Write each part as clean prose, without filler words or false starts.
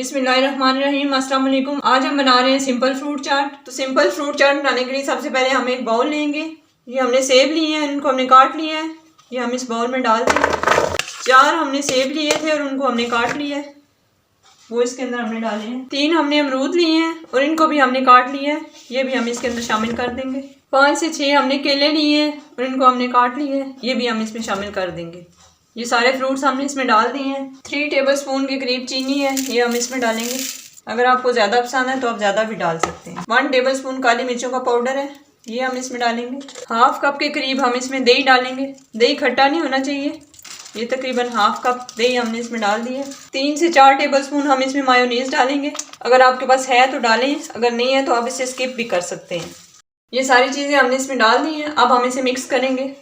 बिस्मिल्लाहिर्रहमानिर्रहीम, अस्सलाम वालेकुम। आज हम बना रहे हैं सिंपल फ्रूट चाट। तो सिंपल फ्रूट चाट बनाने के लिए सबसे पहले हम एक बाउल लेंगे। ये हमने सेब लिए हैं, इनको हमने काट लिया है। ये हम इस बाउल में डाल देंगे। 4 हमने सेब लिए थे और उनको हमने काट लिया है, वो इसके अंदर हमने डाले हैं। 3 हमने अमरूद लिए हैं और इनको भी हमने काट लिया है, ये भी हम इसके अंदर शामिल कर देंगे। 5 से 6 हमने केले लिए हैं और इनको हमने काट लिए है, ये भी हम इसमें शामिल कर देंगे। ये सारे फ्रूट्स हमने इसमें डाल दिए हैं। 3 टेबलस्पून के करीब चीनी है, ये हम इसमें डालेंगे। अगर आपको ज़्यादा पसंद है तो आप ज़्यादा भी डाल सकते हैं। 1 टेबलस्पून काली मिर्चों का पाउडर है, ये हम इसमें डालेंगे। 1/2 कप के करीब हम इसमें दही डालेंगे। दही खट्टा नहीं होना चाहिए। ये तकरीबन 1/2 कप दही हमने इसमें डाल दिया। 3 से 4 टेबलस्पून हम इसमें मायोनीज डालेंगे। अगर आपके पास है तो डालें, अगर नहीं है तो आप इसे स्किप भी कर सकते हैं। ये सारी चीज़ें हमने इसमें डाल दी हैं। अब हम इसे मिक्स करेंगे।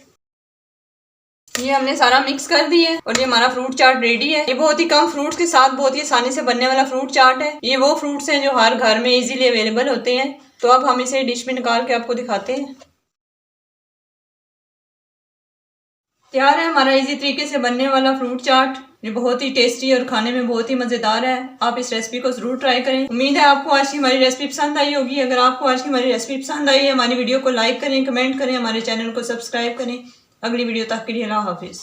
ये हमने सारा मिक्स कर दिया है और ये हमारा फ्रूट चाट रेडी है। ये बहुत ही कम फ्रूट्स के साथ बहुत ही आसानी से बनने वाला फ्रूट चाट है। ये वो फ्रूट्स हैं जो हर घर में इजीली अवेलेबल होते हैं। तो अब हम इसे डिश में निकाल के आपको दिखाते हैं। तैयार है हमारा इजी तरीके से बनने वाला फ्रूट चाट। ये बहुत ही टेस्टी और खाने में बहुत ही मज़ेदार है। आप इस रेसिपी को ज़रूर ट्राई करें। उम्मीद है आपको आज की हमारी रेसिपी पसंद आई होगी। अगर आपको आज की हमारी रेसिपी पसंद आई है, हमारी वीडियो को लाइक करें, कमेंट करें, हमारे चैनल को सब्सक्राइब करें। अगली वीडियो तक के लिए अल्लाह हाफिज़।